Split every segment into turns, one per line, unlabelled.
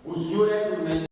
O Senhor é clemente.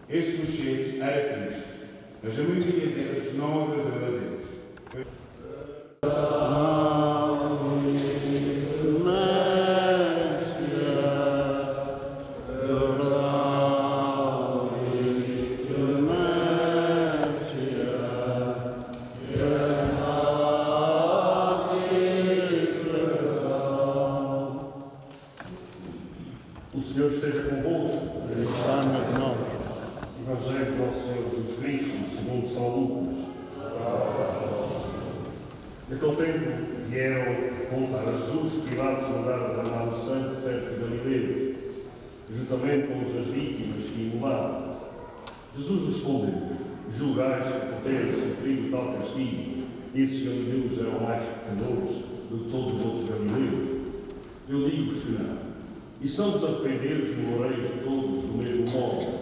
Esse sujeito era Cristo, mas a maioria deles não agradou a Deus.
O Senhor esteja convosco. Evangelho do nosso Senhor Jesus Cristo, segundo São Lucas. Naquele tempo vieram contar a Jesus que Pilatos mandara derramar o sangue de certos galileus, juntamente com os das vítimas que imolaram. Jesus respondeu: julgais que por terem sofrido tal castigo, esses galileus eram mais pecadores do que todos os outros galileus? Eu digo-vos que não. E se não vos arrependeres, morreis todos do mesmo modo.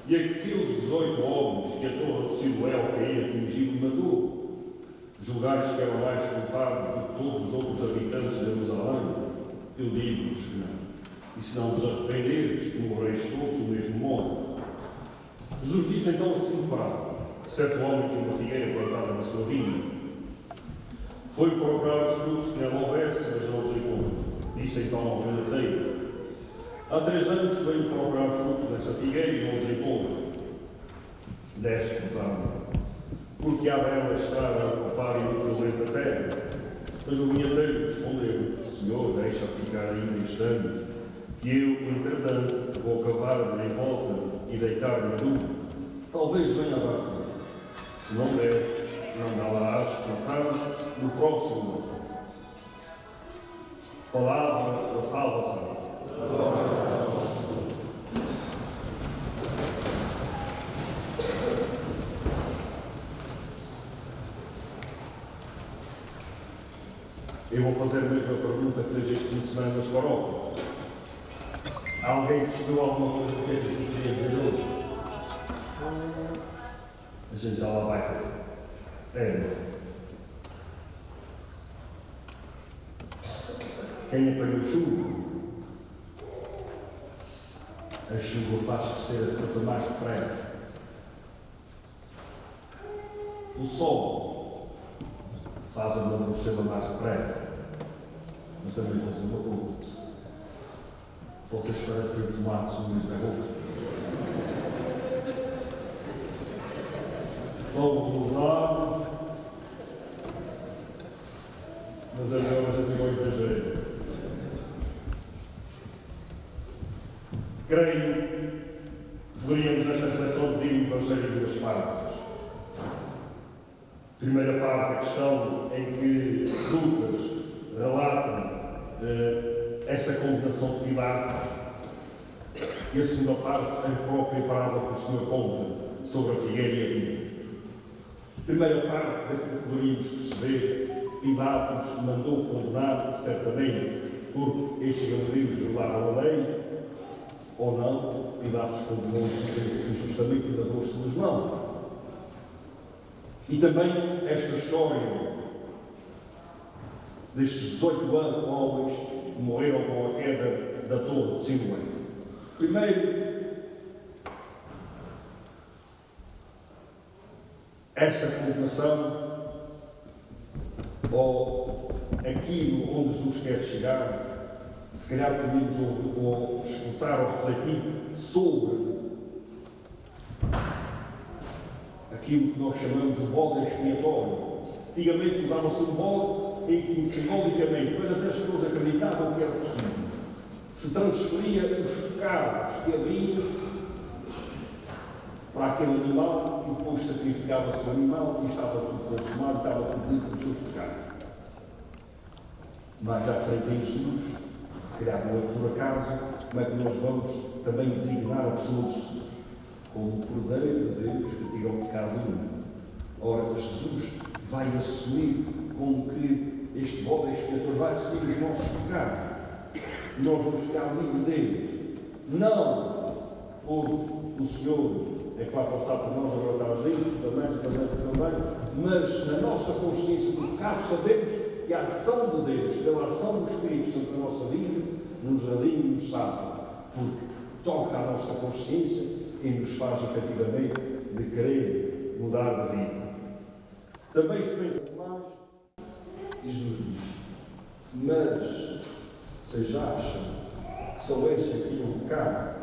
E aqueles 18 homens que a torre de Siloé ao cair atingiu e matou, julgais que eram mais culpados do que todos os outros habitantes de Jerusalém? Eu digo-vos que não. E se não vos arrependeres, morreis todos do mesmo modo. Jesus disse então a seguinte parábola: certo homem tinha uma figueira plantada na sua vinha. Foi procurar os frutos que nela houvesse, mas não os encontrou. Disse então ao vendateiro: há 3 anos que venho procurar frutos nesta figueira e não os encontro. Deste, portanto, porque há bela estrada a ocupar inutilmente a terra. Mas o vinhateiro respondeu: Senhor, deixa ficar ainda este ano, que eu, entretanto, vou acabar de em volta e deitar-me adubo. Talvez venha a dar fruto. Se não der, não dá-la-ás cortado no próximo ano. Palavra da salvação. Eu vou fazer a mesma pergunta que fiz este fim de semana nas paróquias. Alguém percebeu alguma coisa do que é que Jesus queria dizer hoje? A gente já lá vai ver. Quem apanhou chuva? A chuva faz crescer a fruta mais depressa. O sol faz a amadurecê-la mais depressa. Mas também vou dizer uma coisa: vocês parecem tomates no mês de agosto. Estão usados, mas agora já tem muito exagero. Creio que poderíamos nesta reflexão dividir o Evangelho em 2 partes. Primeira parte, a questão em que Lucas relata esta condenação de Pilatos, e a segunda parte, a própria parábola que o Senhor conta sobre a figueira e a vinha. Primeira parte daquilo que poderíamos perceber Pilatos mandou condenar, certamente, porque estes galileus violaram a lei, ou não, Pilatos condenou injustamente e lavou-se das mãos. E também esta história destes 18 homens que morreram com a queda da torre de Siloé. Primeiro, esta condenação, ou aquilo onde Jesus quer chegar, se calhar podíamos escutar ou refletir sobre aquilo que nós chamamos de bode expiatório. Antigamente usava-se um bode em que simbolicamente, mas até as pessoas acreditavam que era possível, se transferia os pecados que havia para aquele animal e depois sacrificava-se o animal e estava tudo consumado, estava tudo limpo dos seus pecados. Mais à frente em Jesus, se calhar não é por acaso, como é que nós vamos também designar a pessoa de Jesus como o Cordeiro de Deus que tira o pecado do mundo. Ora, Jesus vai assumir como que este bode expiatório vai assumir os nossos pecados. Nós vamos ficar livres dele. Não por o Senhor é que vai passar por nós, agora está limpo, também, mas na nossa consciência do pecado sabemos que a ação de Deus, pela ação do Espírito Santo na nossa vida, nos alinha e nos salva, porque toca a nossa consciência e nos faz efetivamente de querer mudar de vida. Também se pensa mais, e Jesus diz, mas vocês acham que só esse aqui é um pecado?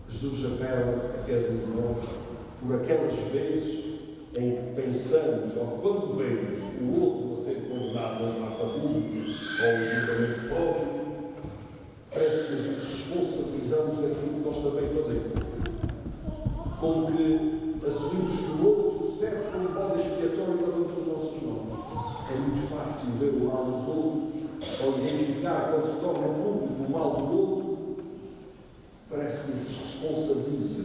Jesus apela a cada um de nós por aquelas vezes em que pensamos, ou quando vemos o outro a ser condenado na praça pública ou no julgamento próprio, parece que nos responsabilizamos daquilo que nós também fazemos. Como que assumimos que o outro serve como bode expiatório e lavamos as nossas mãos. É muito fácil ver o mal dos outros, ou identificar quando se torna público o mal do outro. Parece que nos responsabiliza.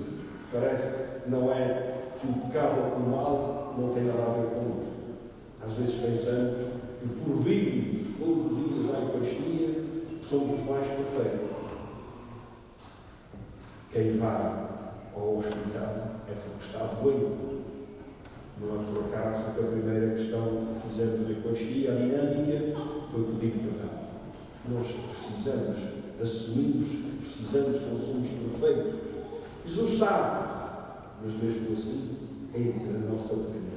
Parece que não é que o pecado ou o mal não tem nada a ver connosco. Às vezes pensamos que por virmos todos os dias à Eucaristia somos os mais perfeitos. Quem vai ao hospital é porque está doente. Não é por acaso que a primeira questão que fizemos na Eucaristia, a dinâmica, foi pedir perdão. Nós precisamos, assumimos que precisamos, que não somos perfeitos. Jesus sabe, mas mesmo assim, entra na nossa pequenez.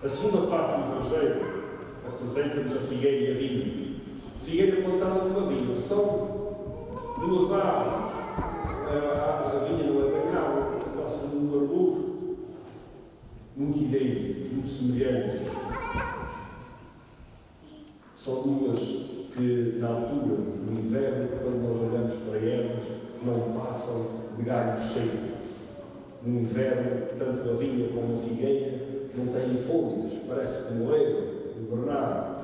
A segunda parte do Evangelho apresenta-nos a figueira e a vinha. Figueira plantada numa vinha. São duas árvores. A vinha não é bem árvore, é quase como um arbusto. Muito idênticos, muito semelhantes. São duas que, na altura, no inverno, quando nós olhamos para elas, não passam de galhos secos. No inverno, tanto a vinha como a figueira não têm folhas, parece que morreram, hibernaram.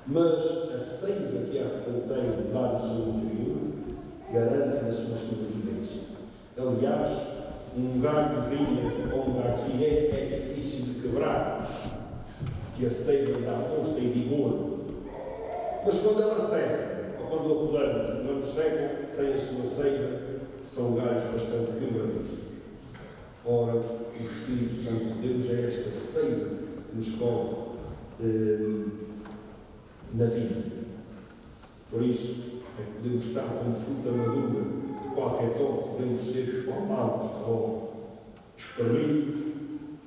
Mas a seiva que a contém lá no seu interior garante a sua sobrevivência. Aliás, um galho de vinha ou um galho de figueira é difícil de quebrar, porque a seiva dá força e vigor. Mas quando ela seca, ou quando a podamos, não seca, sem a sua seiva, são galhos bastante quebradizos. Ora, o Espírito Santo de Deus é esta seiva que nos corre na vida. Por isso, é que podemos estar como fruta madura de qualquer toque, podemos ser espalmados ou espremidos,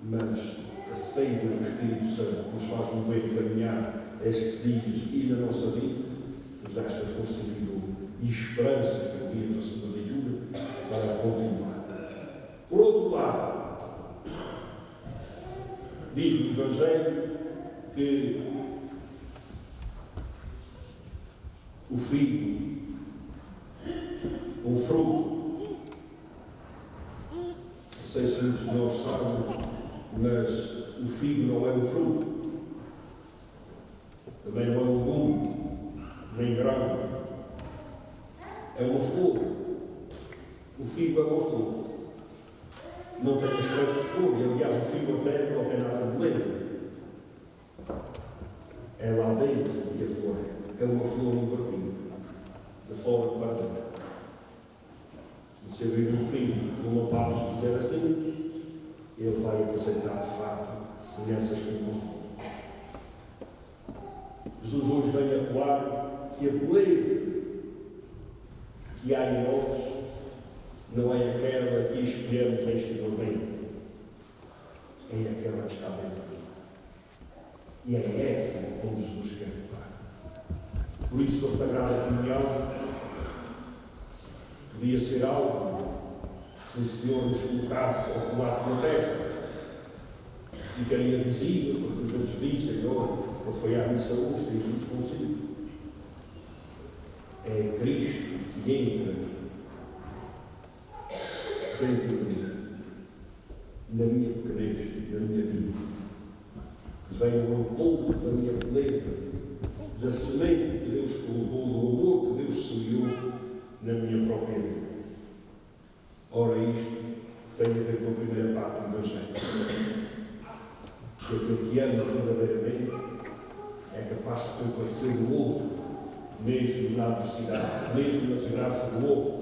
mas a seiva do Espírito Santo nos faz mover e caminhar estes dias e na nossa vida, nos dá esta força e vigor e esperança que ouvimos na segunda leitura para continuar. Por outro lado, diz o Evangelho que o figo, o fruto, não sei se muitos de nós sabem, mas o figo não é um fruto, também não é um legume, nem grão, é uma flor. O figo é uma flor. Não tem aspecto de flor, e aliás o figo até não tem nada de beleza.
é uma flor invertida, de fora para dentro. Se abrir um fringe por uma parte e fizer assim, ele vai apresentar de facto semelhanças com uma flor. Jesus hoje vem apelar que a beleza que há em nós não é aquela que escolhemos exteriormente, é aquela que está dentro. E é essa onde Jesus quer tocar. Por isso, a Sagrada Comunhão podia ser algo que o Senhor nos colocasse ou colasse na testa. Ficaria visível, porque os outros dizem: olha, ele foi à missa hoje, tem Jesus consigo. É Cristo que entra dentro de mim, na minha pequenez, na minha vida. Vem ao encontro da minha beleza, da semente que Deus colocou, do amor que Deus semeou na minha própria vida. Ora, isto tem a ver com a primeira parte do Evangelho. Que aquele que ama verdadeiramente é capaz de se compadecer do outro, mesmo na adversidade, mesmo na desgraça do outro.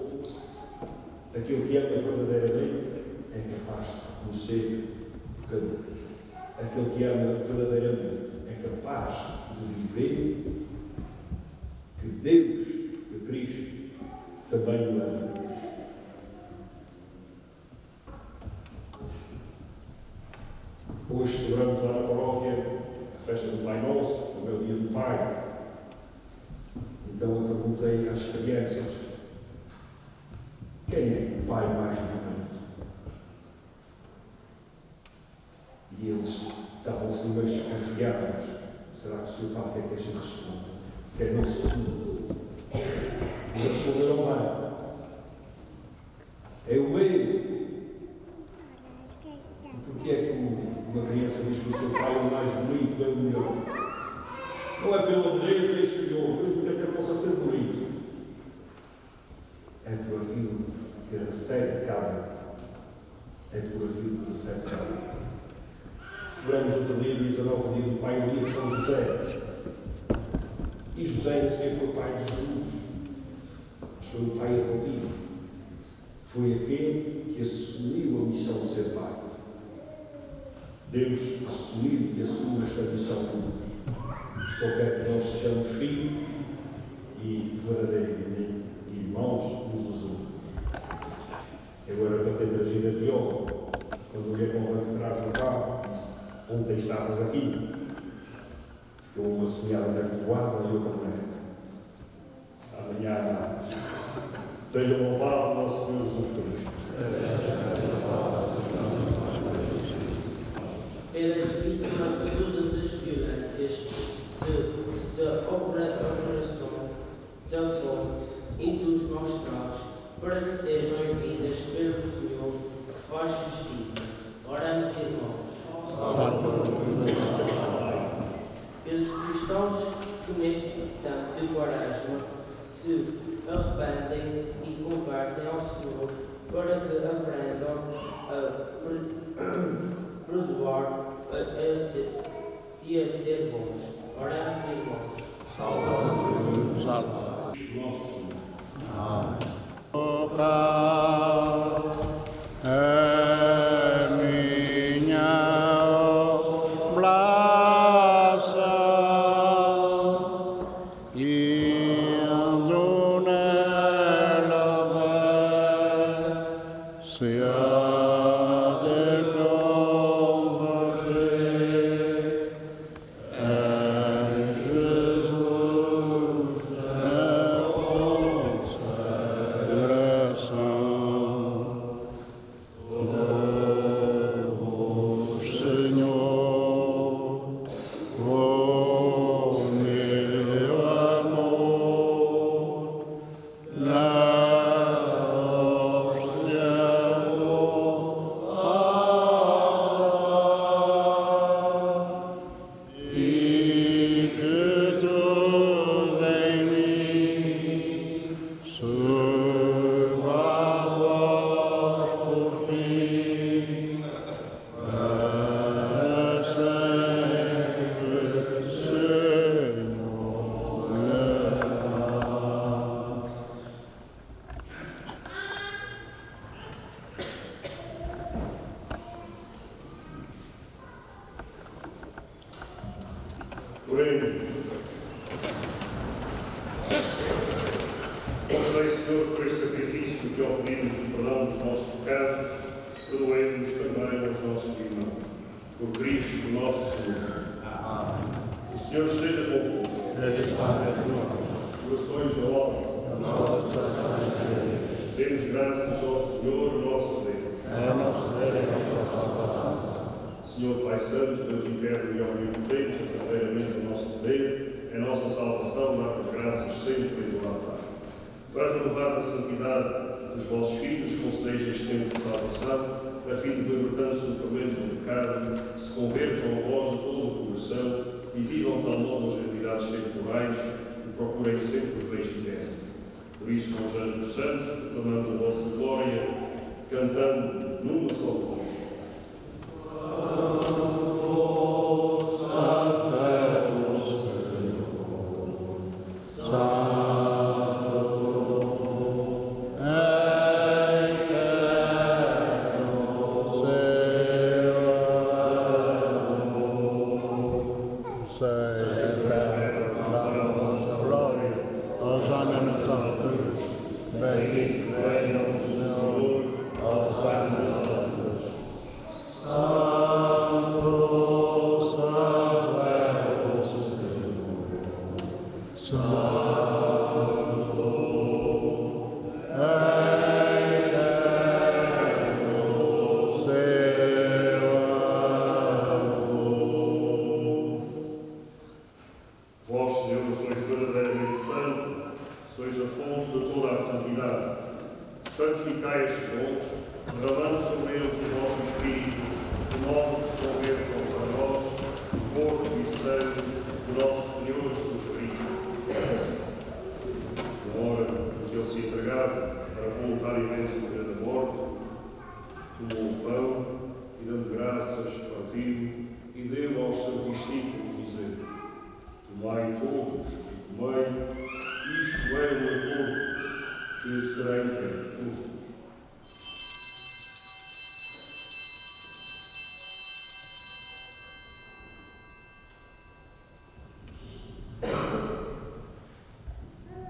Aquele que ama verdadeiramente é capaz de reconhecer o pecador. Aquele que ama verdadeiramente é capaz de viver que Deus, que Cristo, também o ama. Hoje celebramos lá na paróquia a festa do Pai Nosso, o meu dia do Pai. Então eu perguntei às crianças: quem é o pai mais bonito? E eles estavam-se meio desconfiados. Será que o seu pai quer que a gente responda? Que é nosso Senhor. E eles responderam bem: é o meu. E porquê é que uma criança diz que o seu pai é o mais bonito, é o melhor? Não é pela beleza exterior, mesmo que até possa ser bonito. É por aquilo que recebe cada. É por aquilo que recebe cada. Celebramos outro dia 19, dia do Pai, o dia de São José. E José nem sequer foi o pai de Jesus, mas foi o pai adotivo. Foi aquele que assumiu a missão de ser pai. Deus assumiu e assume esta missão conosco. Só quer que nós sejamos filhos e verdadeiramente irmãos uns dos outros. Eu era para ter trazido a viola, quando olhei para o banco de trás do carro, disse: ontem estavas aqui. Ficou uma semeada na voada e outra na. Amanhã há mais. Seja louvado o nosso Senhor Jesus Cristo.
Pelas vítimas de todas as violências, da operação, da fome e dos maus tratos, para que sejam envidas pelo Senhor que faz justiça. Oramos, irmãos. Pelos cristãos que neste tempo de Quaresma se arrependem e convertem ao Senhor, para que aprendam a perdoar e a ser bons. Oramos, irmãos.
Nosso
é minha oblação, indo nela vai se há de converter em Jesus é o Senhor.
Oremos. Concedei, Senhor, por este sacrifício que ao pedirmos o perdão dos nossos pecados, perdoemos também aos nossos irmãos. Por Cristo nosso Senhor. O Senhor esteja convosco. Corações da obra. Demos graças ao Senhor, nosso Deus. Senhor Pai Santo, Deus eterno e omnipotente, verdadeiramente o nosso dever, é a nossa salvação, dar-nos graças sempre e do altar. Para renovar a santidade dos vossos filhos, concedeis este tempo de salvação, a fim de, libertando-se do fermento do pecado, se convertam a vós de todo o coração e vivam tal modo as realidades temporais e procurem sempre os bens eternos. Por isso, com os anjos santos, proclamamos a vossa glória, cantando numa só voz.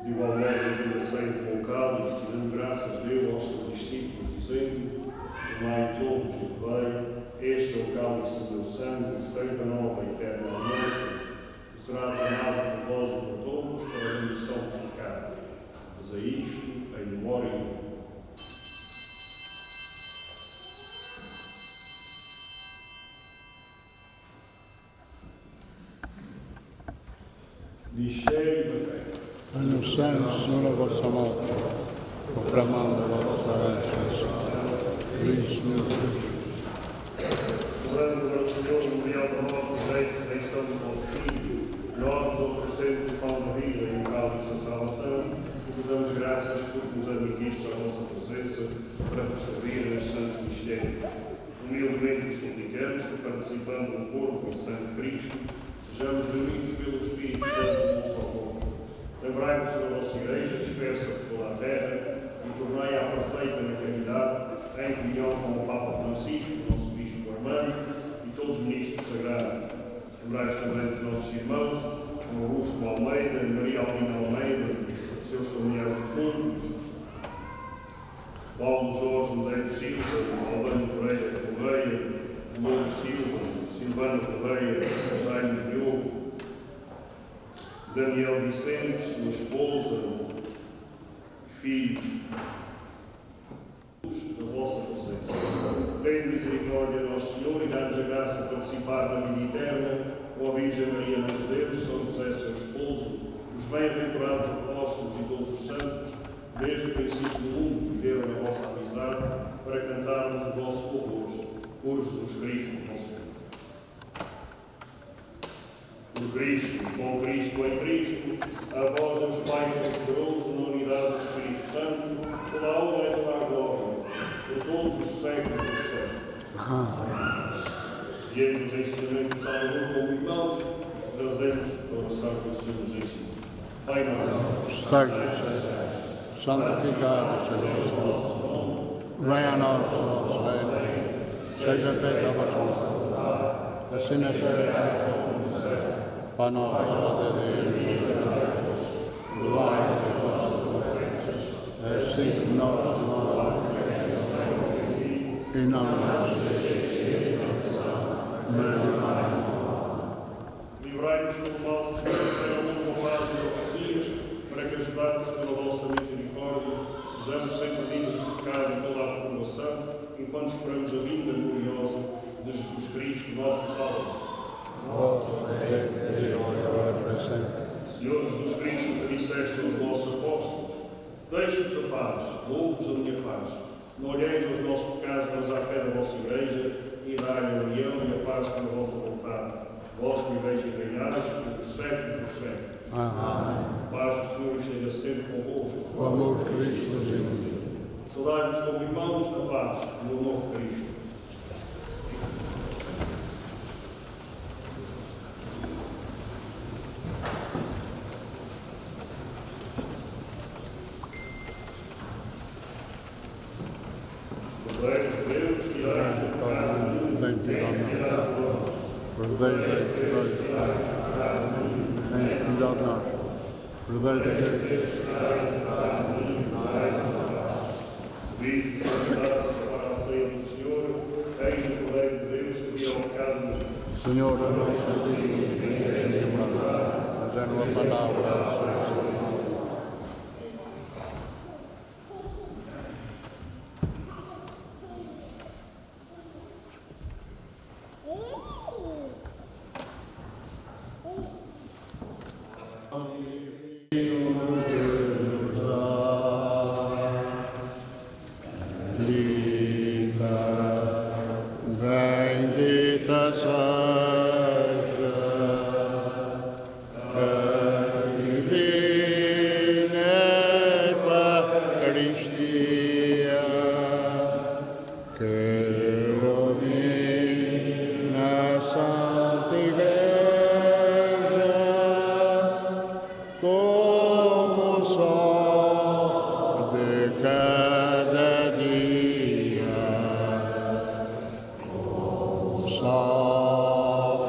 De igual modo, ainda aceito com o cálice e dando graças dele aos seus discípulos, dizendo: tomai todos e bebei, este é o cálice do meu sangue, o sangue da nova e eterna aliança, que será derramado por vós e por todos para a remissão dos pecados. Mas a isto, em memória de mim. Mistério da fé.
Anunciando, Senhor, a vossa morte, proclamando a vossa ressurreição. Cristo, meu Deus.
Celebrando ao Senhor o memorial da morte e ressurreição do vosso Filho, nós nos oferecemos o pão da vida e o cálice da salvação, e vos damos graças porque nos admitiste à vossa presença para vos servir nestes santos mistérios. Humildemente vos suplicamos que, participando do corpo e sangue de Cristo, sejamos reunidos pelo Espírito Santo num só corpo. Lembrai-vos da vossa Igreja, dispersa por toda a terra, e tornai-a perfeita na caridade, em comunhão com o Papa Francisco, nosso Bispo Armando, e todos os ministros sagrados. Lembrai-vos também dos nossos irmãos, como Augusto Almeida, Maria Almeida Almeida, seus familiares defuntos, Paulo Jorge Medeiros Silva, Albano Pereira Correia, Lourdes Silva, Silvana Correia, Jaime Diogo, Daniel Vicente, sua esposa, filhos, da vossa presença. Tenha misericórdia de nosso Senhor e dá-nos a graça de participar da vida eterna com a Virgem Maria, Mãe de Deus, São José, seu esposo, os bem-aventurados apóstolos e todos os santos, desde o princípio do mundo, viveram na vossa amizade para cantarmos os vossos louvores por Jesus Cristo, nosso Senhor. Por Cristo, com Cristo, em Cristo, a vós, Deus Pai Todo-Poderoso, na unidade do Espírito Santo, toda a honra e toda a glória, por todos os séculos dos séculos. Guiemos os ensinamentos do Salvador como irmãos, trazemos a oração que o Senhor nos ensina. Pai nosso,
santificado seja o vosso nome. Venha a nós o vosso reino. Seja feita a vossa vontade, assim na terra como no céu. pão nosso de Deus, perdoai as nossas ofensas, assim como nós e não nos deixeis cair em tentação, mas livrai-nos do mal.
Livrai-nos do mal, Senhor, dai-nos a paz em nossos dias, para que, ajudados pela vossa misericórdia, sejamos sempre livres do pecado e toda a reprovação, enquanto esperamos a vinda gloriosa de Jesus Cristo, nosso Salvador. Senhor Jesus Cristo, que disseste aos vossos apóstolos, deixe-vos a paz, dou-vos a minha paz. Não olheis aos nossos pecados, mas à fé da vossa Igreja, e dai-lhe a união e a paz na vossa vontade. Vós viveis e reinais pelos séculos dos séculos.
Amém.
A paz do Senhor esteja sempre convosco.
O amor de Cristo nos une.
Saudai-vos como irmãos na paz, no amor de Cristo. Cordeiro de Deus, tirais o pecado do mundo,
Tem piedade de nós. Verdadeiro Deus, tem piedade de nós. Verdadeiro Deus,
Vivos convidados para a ceia do Senhor, eis o Cordeiro de Deus que tira o pecado do mundo.
Senhor, a nossa vida é quebrada, mas é numa palavra. Bendita seja a divina Eucaristia, que domina a Santa Igreja, como o sol de cada dia. Sol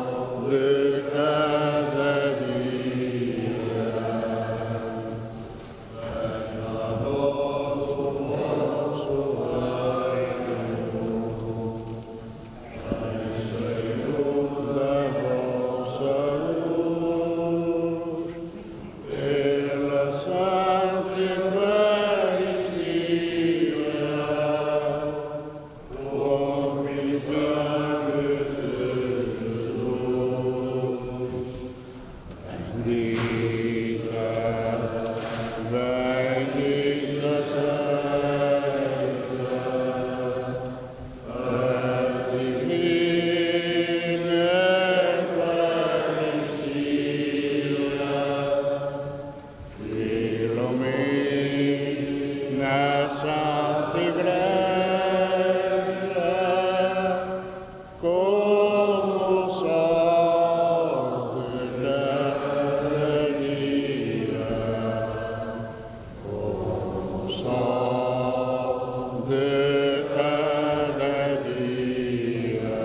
de cada dia, venha a nós o vosso reino, enchei-nos da vossa luz, pela Santa Eucaristia, corpo e sangue de Jesus, bendita seja a divina Eucaristia, que ilumina a Santa Igreja, como o sol de cada dia, como o sol de cada dia.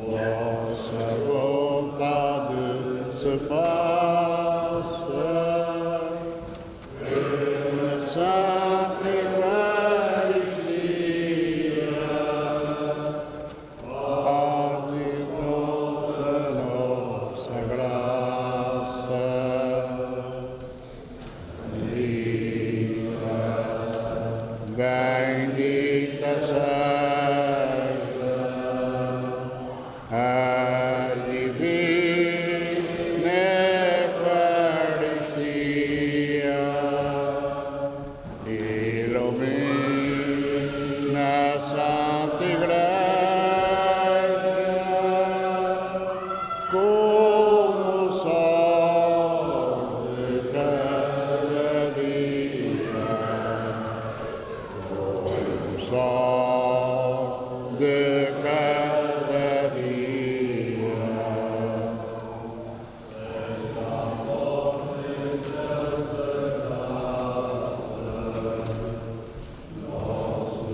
Vossa vontade se faça na Santa Eucaristia, ardei-nos a nossa graça, bendita seja a divina Eucaristia, ilumina a Santa Igreja, como o sol de cada dia, como o sol de cada dia. Nosso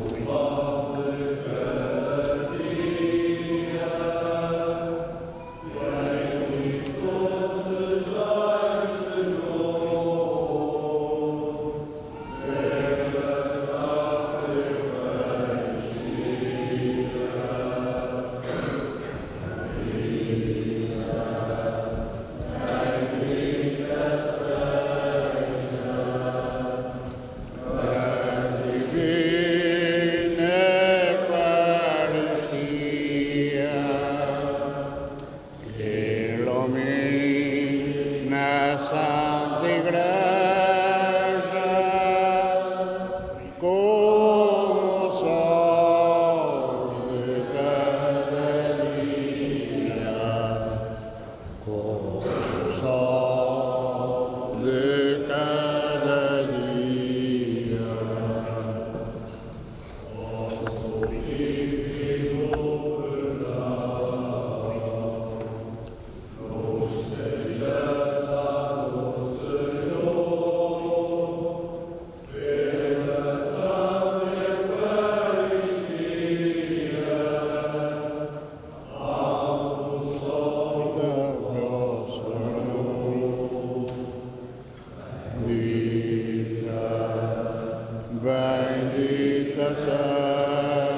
bendita seja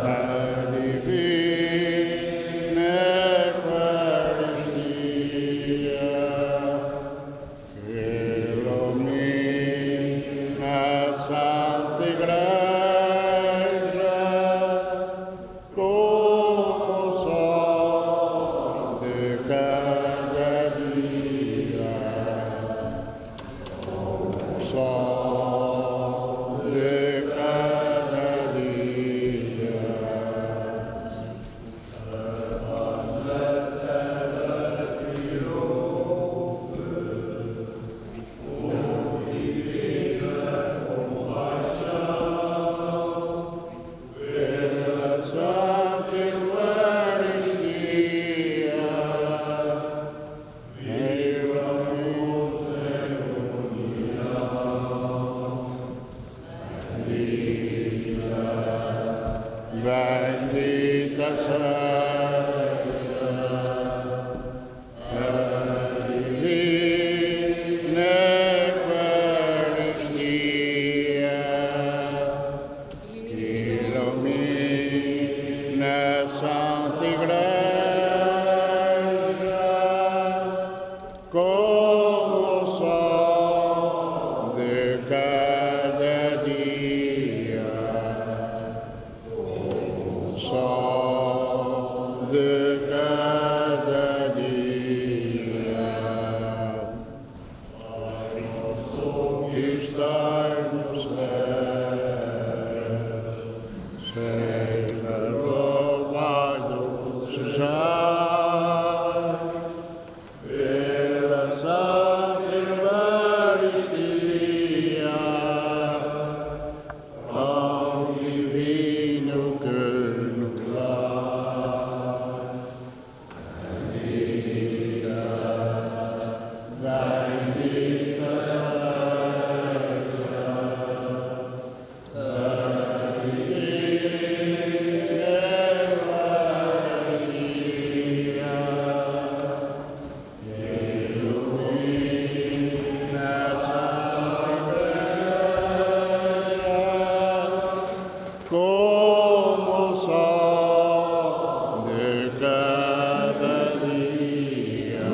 a divina Eucaristia, que ilumina a Santa Igreja como o sol de cada dia, como o sol de cada dia. Pela Santa Eucaristia, meio-luz em união. Bendita seja a divina Eucaristia, ilumina a Santa Igreja como o sol de cada dia, como o sol de cada dia. Pai nosso que estás no céu, seja louvado sejais pela Santa Eucaristia, pão divino que nos dás. Bendita como o sol de cada dia,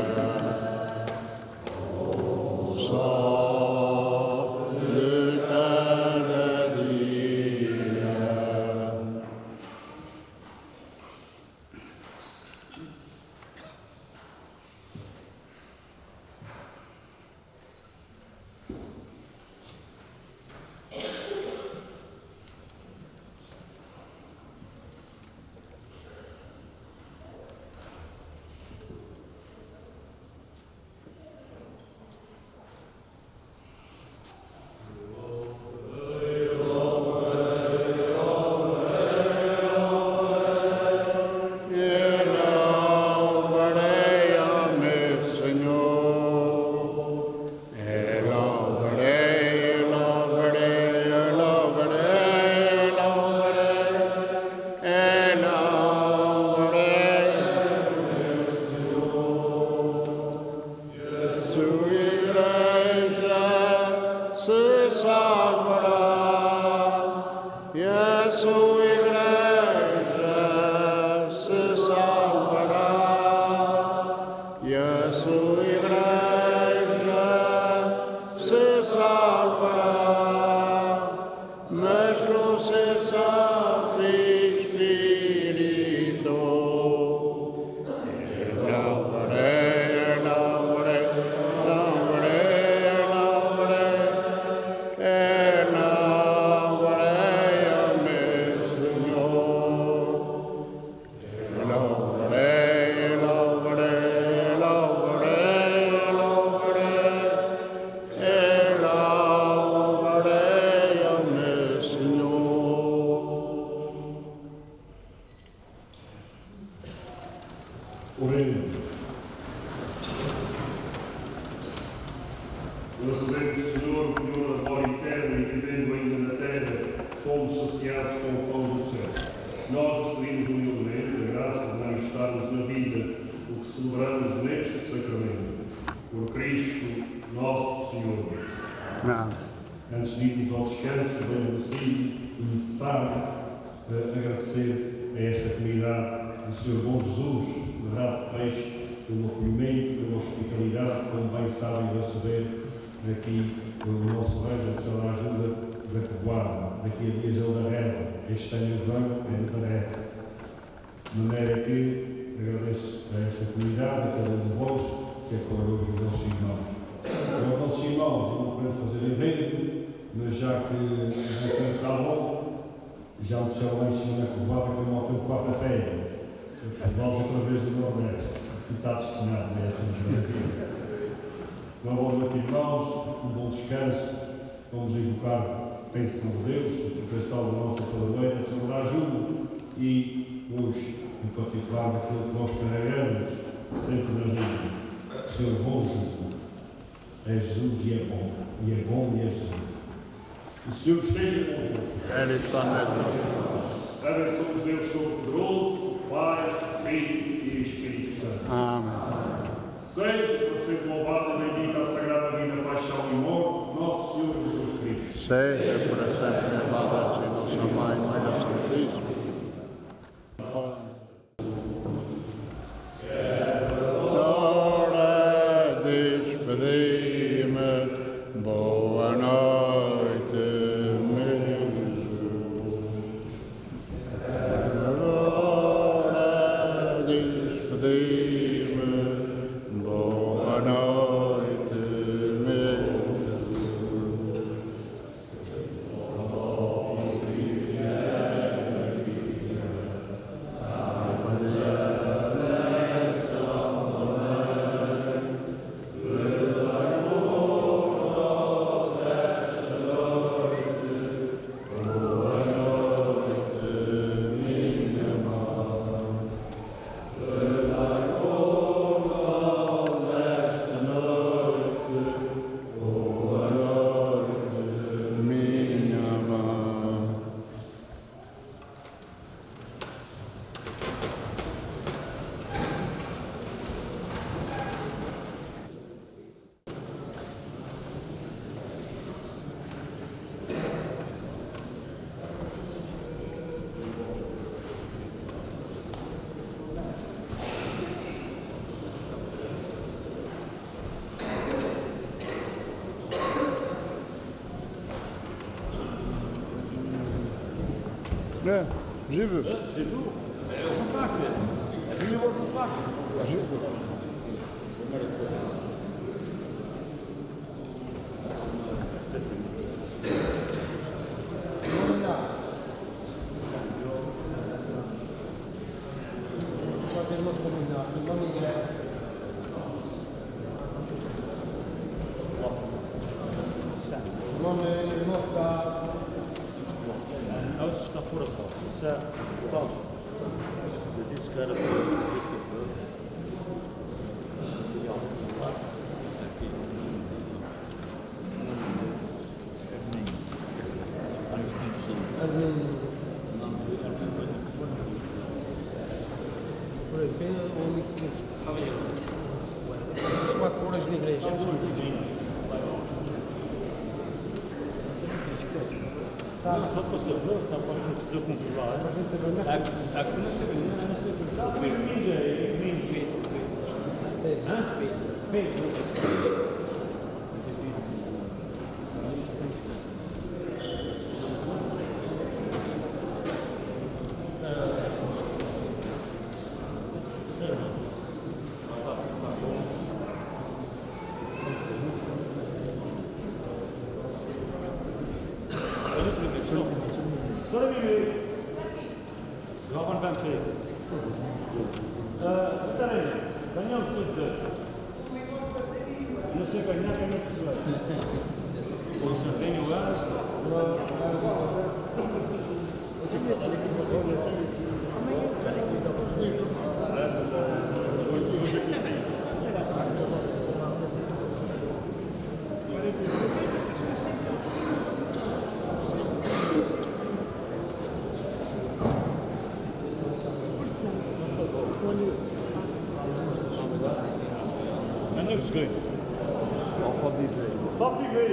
como o sol de cada dia. Louvarei ao meu Senhor, louvarei, louvarei, louvarei, louvarei, louvarei ao Senhor. E a sua igreja se salvará, e a sua igreja se salvará, e a sua igreja se salvará, mas com seu Santo Espírito. Louvarei, louvarei, louvarei, louvarei, louvarei ao meu Senhor. Louvarei, louvarei, louvarei, louvarei, louvarei ao meu Senhor.
Oremos. Nós sabemos, Senhor, que pela glória eterna e vivendo ainda na terra, fomos saciados com o pão do céu. Nós os pedimos humildemente a graça de manifestarmos na vida o que celebramos neste sacramento. Por Cristo, nosso Senhor.
Não.
Antes de dirigirmos ao descanso bem merecido e necessário, agradecer a esta comunidade do Senhor Bom Jesus, de Rabo de Peixe, pelo acolhimento, pela hospitalidade, como bem sabem receber aqui o nosso Reis, a Senhora Ajuda da Coguada, daqui a dias ele da Reva, este ano vão é da Reva. De maneira que agradeço a esta comunidade, a cada um de vós, que acolheu os nossos irmãos. Os nossos irmãos, eu não quero fazer evento, mas já que o tempo está bom, já o disseram lá em cima na Coguada que foi mal tempo quarta-feira. Vamos outra vez do Nordeste, que está destinado a essa maravilha. Uma boa noite, irmãos, um bom descanso. Vamos invocar a bênção de Deus, a proteção da nossa padroeira, a Senhora Ajuda e hoje, em particular, daquilo que nós carregamos sempre na vida. Senhor bom Jesus. É Jesus e é bom. E é bom e é Jesus. O Senhor esteja convosco.
Ele está mesmo.
Abençoe-vos Deus Todo-Poderoso, Pai, Filho e Espírito Santo.
Amém.
Seja para ser louvado e bendita a sagrada vida, paixão e morte, nosso Senhor Jesus Cristo.
Seja por sempre louvado assim nossa Mãe, Mãe da Santíssima. Agora despedi-me. Boa noite, meu Jesus. Agora despedi-me. Boa noite, meu Jesus. Ne? Żywy.
Alles está fora de foto. Isso é falso. Eu disse que era para isso aqui.
Por aí, quem é o único que as 4 horas na igreja.
Só para saber, só para controlar. A que não sei, não sei. Pedro. Τώρα μην γράφαν πέντε. Τώρα είναι. Δεν νιώθω στο τέλος. Δεν σε κανένα και μέσα στο τέλος. Ο Σαρτένιο Γάρας. En nu is het goed. Só fiquei.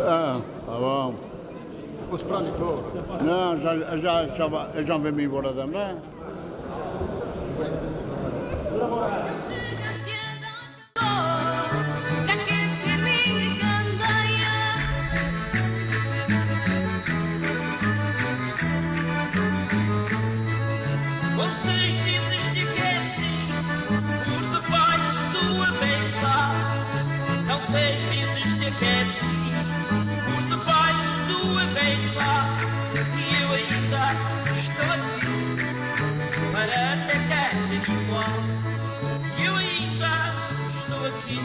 Ah, tá bom.
Vou esperar ali fora.
Não, já vem-me embora também.
Chegaste a dar calor para aquecer minha candeia. Quantas vezes te aqueci por debaixo do avental? Quantas vezes te aqueci por debaixo do avental? E eu ainda estou aqui para te aquecer igual. Eu ainda estou aqui